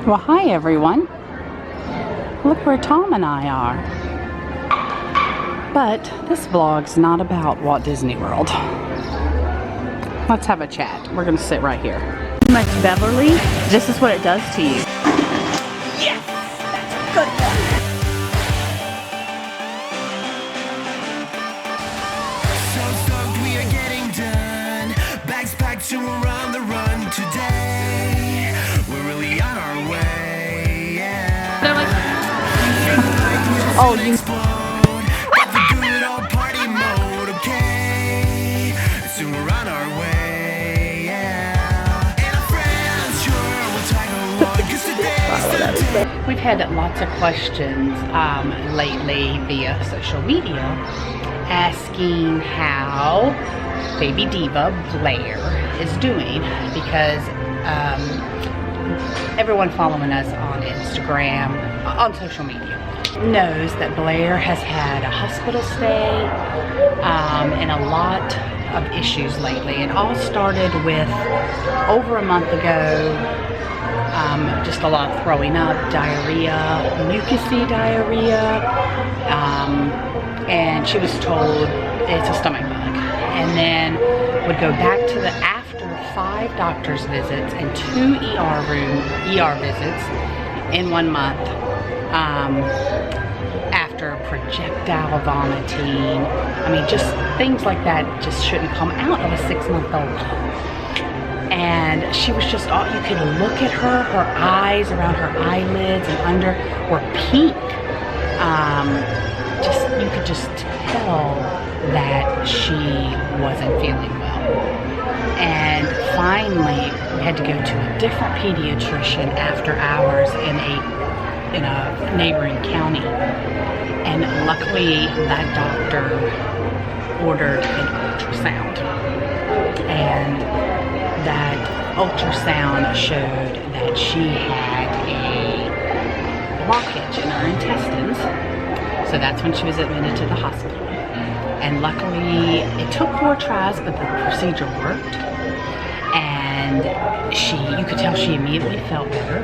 Well, hi everyone. Look where Tom and I are. But this vlog's not about Walt Disney World. Let's have a chat. We're gonna sit right here. Too much Beverly, this is what it does to you. Yes! That's a good one. So stoked we are getting done. Bags packed to around the run today. We're really on our way, yeah. They're like, Oh, you explode. The good old party mode, okay. So we're on our way, yeah. And our friends sure will tag along. 'Cause today's the day. We've had lots of questions lately via social media asking how baby diva Blaire is doing, because everyone following us on Instagram, on social media, knows that Blaire has had a hospital stay and a lot of issues lately. It all started with over a month ago, just a lot of throwing up, diarrhea, mucousy diarrhea, and she was told it's a stomach bug, and then would go back to the after 5 doctor's visits and 2 ER visits in 1 month, after projectile vomiting. I mean, just things like that just shouldn't come out of a 6-month-old. And she was just, you could look at her eyes around her eyelids and under were pink. You could just tell that she wasn't feeling well. And finally, we had to go to a different pediatrician after hours in a neighboring county. And luckily, that doctor ordered an ultrasound. And that ultrasound showed that she had a blockage in her intestines. So that's when she was admitted to the hospital. And luckily, it took 4 tries, but the procedure worked. And you could tell she immediately felt better,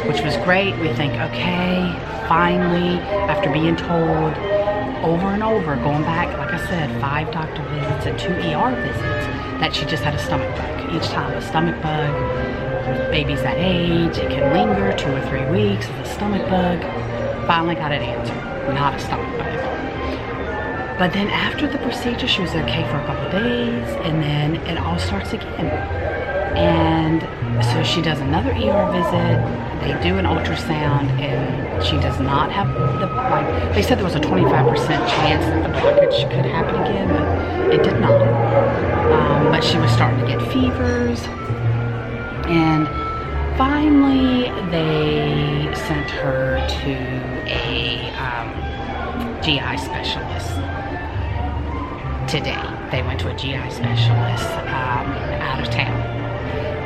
which was great. We think, okay, finally, after being told over and over, going back, like I said, 5 doctor visits and 2 ER visits, that she just had a stomach bug. Each time a stomach bug, babies that age, it can linger 2 or 3 weeks, it's a stomach bug. Finally got an answer, not a stomach bug. But then after the procedure, she was okay for a couple of days, and then it all starts again. And so she does another ER visit, they do an ultrasound, and she does not have they said there was a 25% chance that the blockage could happen again, but it did not. But she was starting to get fevers, and finally they sent her to a GI specialist today. They went to a GI specialist out of town.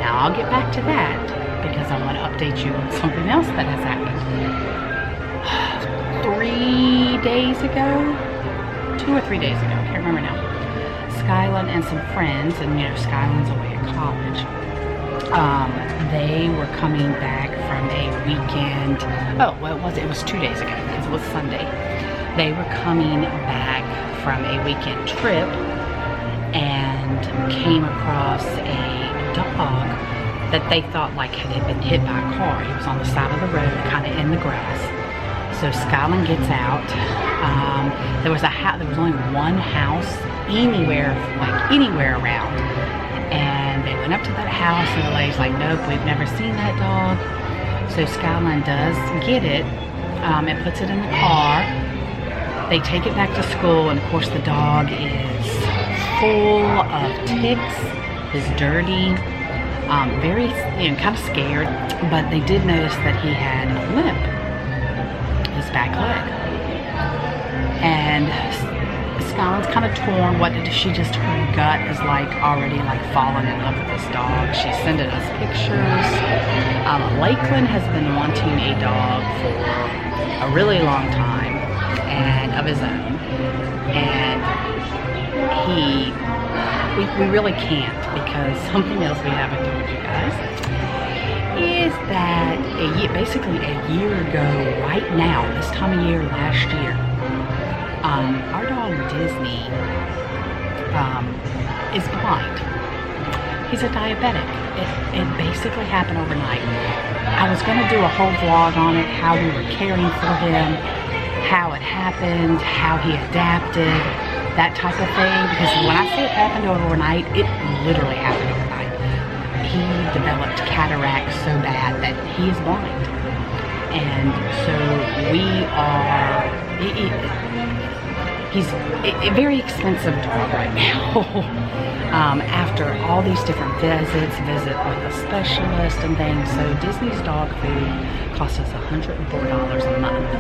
Now I'll get back to that because I want to update you on something else that has happened. 3 days ago, 2 or 3 days ago, I can't remember now. Skylan and some friends, and you know, Skylan's away at college. They were coming back from a weekend. Oh, well, it was 2 days ago because it was Sunday. They were coming back from a weekend trip and came across a dog that they thought like had been hit by a car. He was on the side of the road, kind of in the grass. So Skylan gets out. There was only one house anywhere around. And they went up to that house, and the lady's like, nope, we've never seen that dog. So Skylan does get it and puts it in the car. They take it back to school, and of course the dog is full of ticks, is dirty, very, kind of scared. But they did notice that he had a limp, his back leg. And Skylan's kind of torn. What did she just, her gut is like already like falling in love with this dog. She's sending us pictures. Lakeland has been wanting a dog for a really long time, and of his own. And we really can't, because something else we haven't told you guys is that basically a year ago, right now, this time of year last year, our dog Disney is blind. He's a diabetic. It basically happened overnight. I was going to do a whole vlog on it, how we were caring for him, how it happened, how he adapted, that type of thing. Because when I say it happened overnight, it literally happened overnight. He developed cataract so bad that he is blind. And so we are, he's a very expensive dog right now. After all these different visit with a specialist and things. So Disney's dog food costs us $104 a month.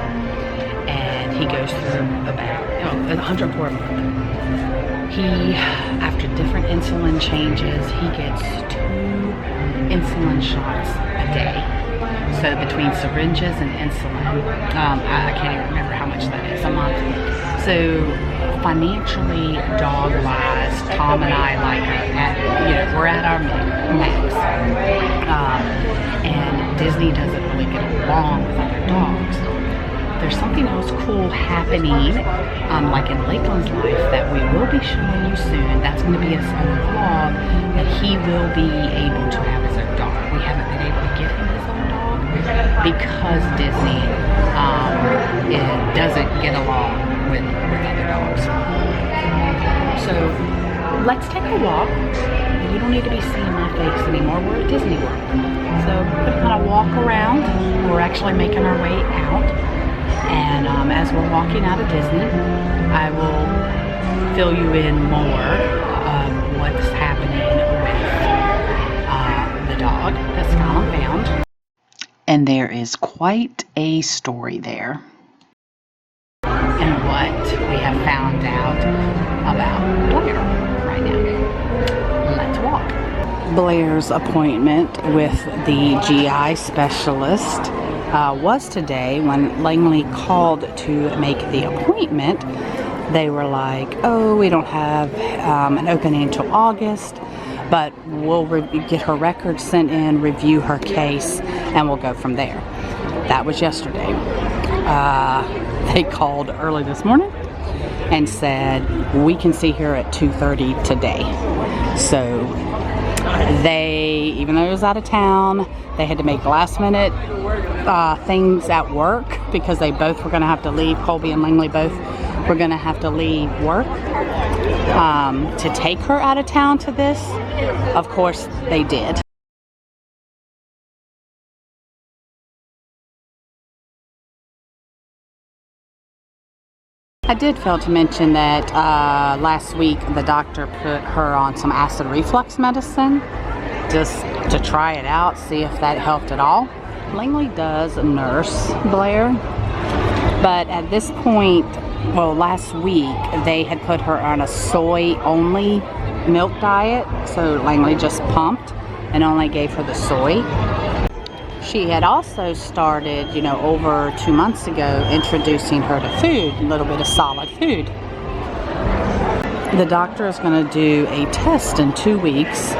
And he goes through about $104 a month. He, after different insulin changes, he gets 2 insulin shots a day. So between syringes and insulin, I can't even remember how much that is a month. So financially, dog-wise, Tom and I we're at our max. And Disney doesn't really get along with other dogs. There's something else cool happening, like in Lakeland's life, that we will be showing you soon. That's going to be a solo vlog that he will be able to have his own dog. We haven't been able to get him his own dog because Disney doesn't get along with other dogs. So let's take a walk. You don't need to be seeing my face anymore. We're at Disney World. So we're going to kind of walk around. We're actually making our way out. And as we're walking out of Disney, I will fill you in more of what's happening with the dog that Skylan found. And there is quite a story there. And what we have found out about Blaire right now. Let's walk. Blaire's appointment with the GI specialist was today. When Langley called to make the appointment, they were like, oh, we don't have an opening until August, but we'll get her records sent in, review her case, and we'll go from there. That was yesterday. They called early this morning and said, we can see her at 2:30 today. So they, even though it was out of town, they had to make last minute things at work because they both were going to have to leave. Colby and Langley both were going to have to leave work to take her out of town to this. Of course, they did. I did fail to mention that last week the doctor put her on some acid reflux medicine just to try it out, see if that helped at all. Langley does nurse Blaire, but at this point, well, last week they had put her on a soy-only milk diet, so Langley just pumped and only gave her the soy. She had also started, over 2 months ago, introducing her to food, a little bit of solid food. The doctor is going to do a test in 2 weeks,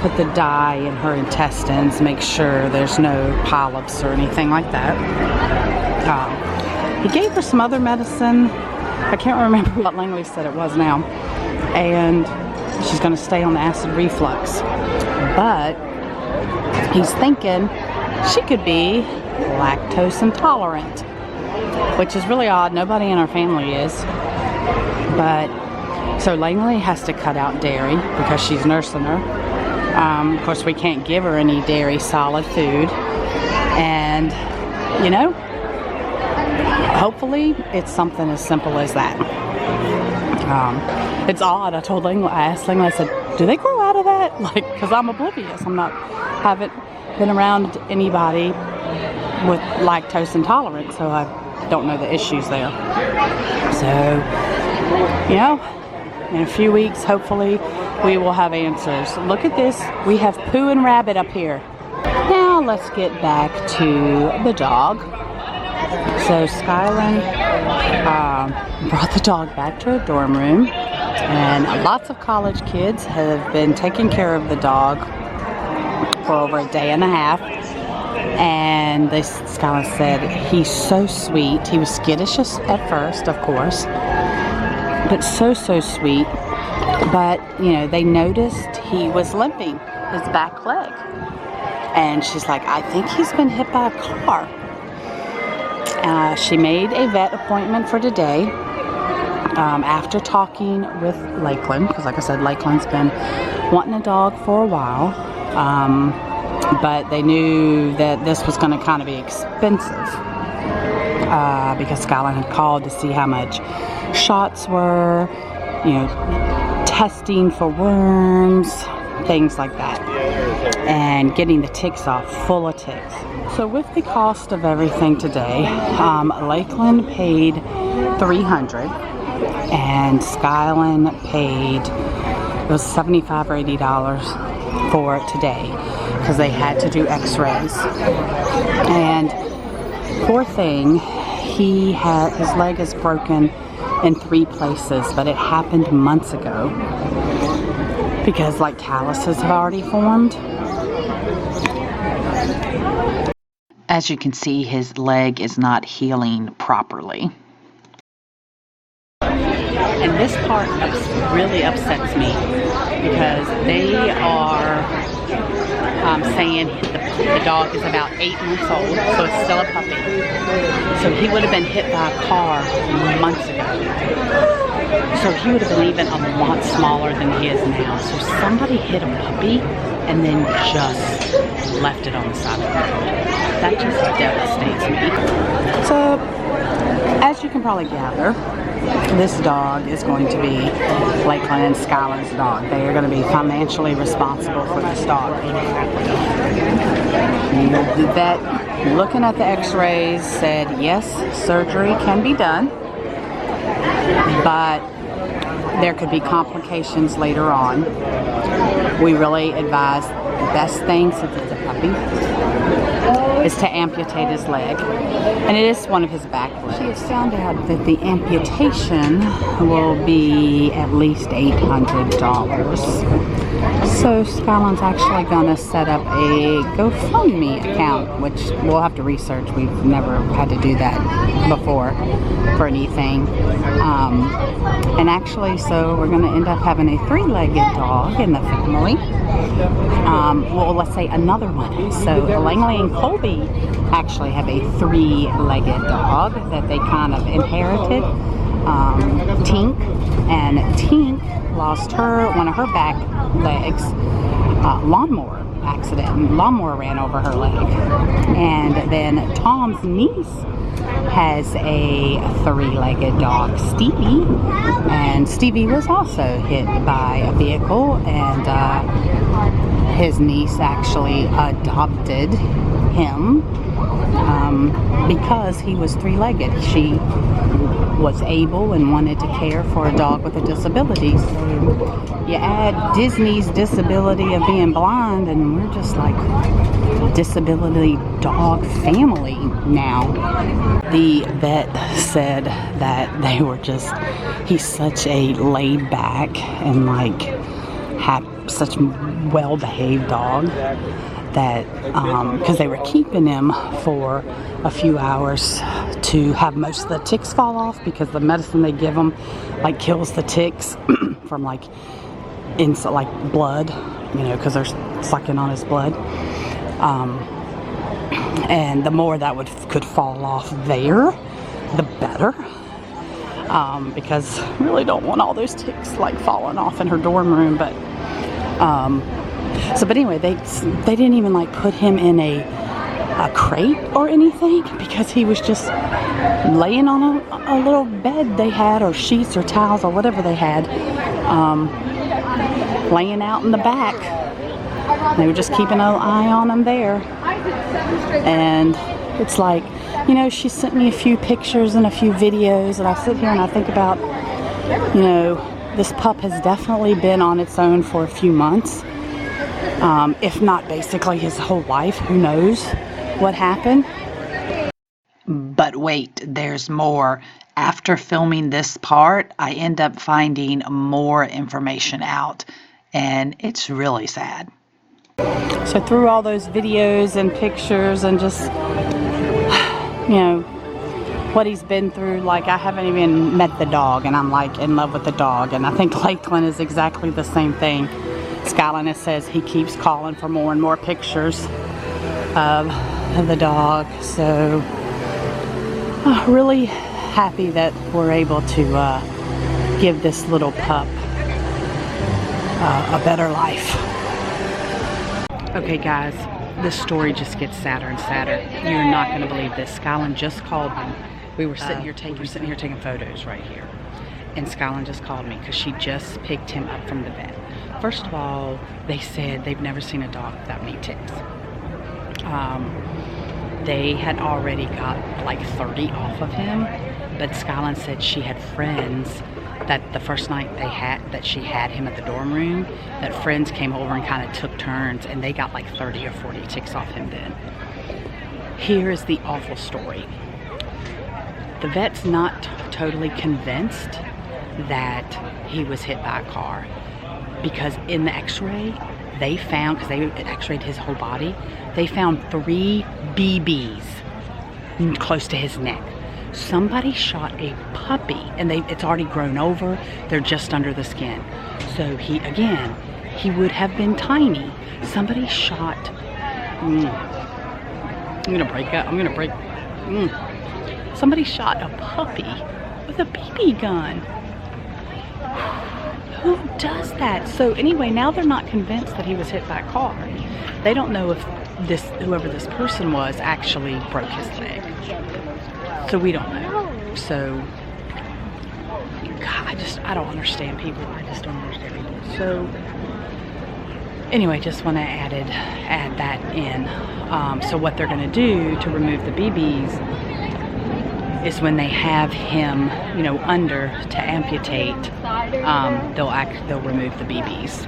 put the dye in her intestines, make sure there's no polyps or anything like that. He gave her some other medicine. I can't remember what Langley said it was now. And she's going to stay on the acid reflux. But he's thinking she could be lactose intolerant, which is really odd. Nobody in our family is. But so Langley has to cut out dairy because she's nursing her. Of course, we can't give her any dairy solid food. And, hopefully it's something as simple as that. It's odd. I asked Langley, I said, do they grow out of that? Because I'm oblivious. Haven't been around anybody with lactose intolerance, so I don't know the issues there. So, in a few weeks, hopefully, we will have answers. Look at this. We have Pooh and Rabbit up here. Now, let's get back to the dog. So, Skylan brought the dog back to her dorm room, and lots of college kids have been taking care of the dog for over a day and a half. And Skylan said he's so sweet. He was skittish at first, of course, but so sweet. But, you know, they noticed he was limping his back leg. And she's like, I think he's been hit by a car. She made a vet appointment for today after talking with Lakeland, because like I said, Lakeland's been wanting a dog for a while. But they knew that this was going to kind of be expensive because Skylan had called to see how much shots were, you know, testing for worms, things like that, and getting the ticks off, full of ticks. So with the cost of everything today, Lakeland paid $300 and Skylan paid, it was $75 or $80 for today because they had to do x-rays. And poor thing, his leg is broken in 3 places, but it happened months ago because like calluses have already formed. As you can see, his leg is not healing properly. And this part really upsets me because they are saying the dog is about 8 months old, so it's still a puppy. So he would have been hit by a car months ago. So he would have been even a lot smaller than he is now. So somebody hit a puppy and then just left it on the side of the road. That just devastates me. So, as you can probably gather, this dog is going to be Lakeland and Skylan's dog. They are going to be financially responsible for this dog. The vet, looking at the x-rays, said yes, surgery can be done, but there could be complications later on. We really advise the best thing, since it's a puppy, is to amputate his leg, and it is one of his back legs. She has found out that the amputation will be at least $800. So Skylan's actually gonna set up a GoFundMe account, which we'll have to research. We've never had to do that before for anything. And actually, so we're gonna end up having a 3-legged dog in the family. Well, let's say another one. So Langley and Colby actually have a 3-legged dog that they kind of inherited. Tink, and Tink lost one of her back legs, lawnmower accident. Lawnmower ran over her leg. And then Tom's niece has a 3-legged dog, Stevie, and Stevie was also hit by a vehicle, and his niece actually adopted him because he was 3-legged. She was able and wanted to care for a dog with a disability. So you add Disney's disability of being blind, and we're just like disability dog family now. The vet said that they were just, he's such a laid back and like such well-behaved dog that because they were keeping him for a few hours to have most of the ticks fall off, because the medicine they give him like kills the ticks from like inside, like blood, you know, because they're sucking on his blood. And the more that could fall off there, the better. Because I really don't want all those ticks like falling off in her dorm room. But but anyway, they didn't even like put him in a crate or anything, because he was just laying on a little bed they had, or sheets or towels or whatever they had, laying out in the back. They were just keeping an eye on him there. And it's like, you know, she sent me a few pictures and a few videos, and I sit here and I think about, you know, this pup has definitely been on its own for a few months, if not basically his whole life. Who knows what happened? But wait, there's more. After filming this part, I end up finding more information out, and it's really sad. So through all those videos and pictures and just, you know, what he's been through, like I haven't even met the dog and I'm like in love with the dog, and I think Lakeland is exactly the same thing. Skylan says he keeps calling for more and more pictures of the dog, so really happy that we're able to give this little pup a better life. Okay guys, this story just gets sadder and sadder. You're not going to believe this. Skylan just called me. We were sitting here taking photos right here, and Skylan just called me because she just picked him up from the vet. First of all, they said they've never seen a dog without many ticks. They had already got like 30 off of him, but Skylan said she had friends that the first night that she had him at the dorm room, that friends came over and kind of took turns, and they got like 30 or 40 ticks off him then. Here is the awful story. The vet's not totally convinced that he was hit by a car, because in the x-ray they found, because they x-rayed his whole body, they found 3 BBs close to his neck. Somebody shot a puppy, and it's already grown over. They're just under the skin. So he would have been tiny. Somebody shot, I'm gonna break up, somebody shot a puppy with a BB gun. Who does that? So anyway, now they're not convinced that he was hit by a car. They don't know if whoever this person was actually broke his leg. So we don't know. So, God, I don't understand people. I just don't understand people. So, anyway, just want to add that in. So what they're going to do to remove the BBs is when they have him, you know, under to amputate, they'll remove the BBs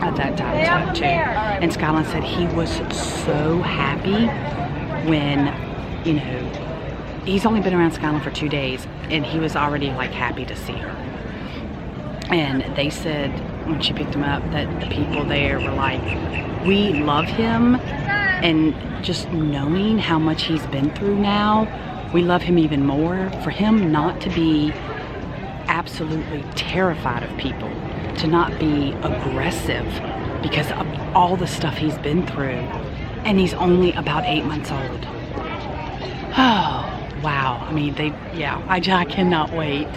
at that time too. And Skylan said he was so happy when, you know, he's only been around Skylan for 2 days, and he was already like happy to see her. And they said when she picked him up that the people there were like, we love him, and just knowing how much he's been through now, we love him even more. For him not to be absolutely terrified of people, to not be aggressive because of all the stuff he's been through, and he's only about 8 months old. Oh, wow. I mean, I cannot wait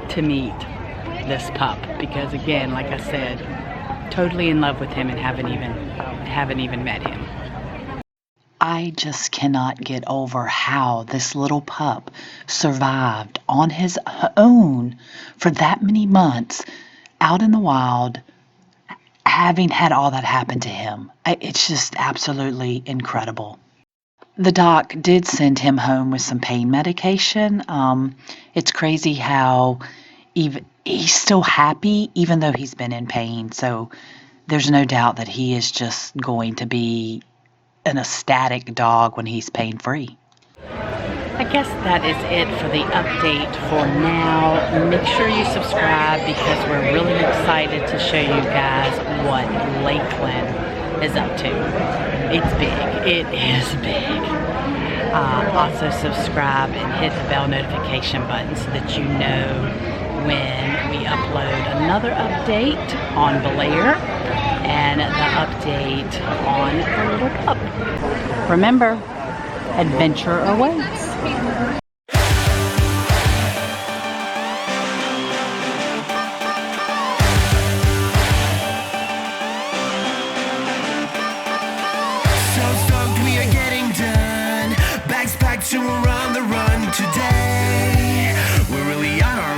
to meet this pup, because again, like I said, totally in love with him and haven't even met him. I just cannot get over how this little pup survived on his own for that many months out in the wild, having had all that happen to him. It's just absolutely incredible. The doc did send him home with some pain medication. It's crazy how he's still happy even though he's been in pain. So there's no doubt that he is just going to be an ecstatic dog when he's pain-free. I guess that is it for the update for now. Make sure you subscribe, because we're really excited to show you guys what Lakeland is up to. It's big. It is big. Also subscribe and hit the bell notification button so that you know when we upload another update on Blaire and the update on the little pup. Remember, adventure awaits. So stoked we are getting done. Bags packed, so we're on the run today. We're really on our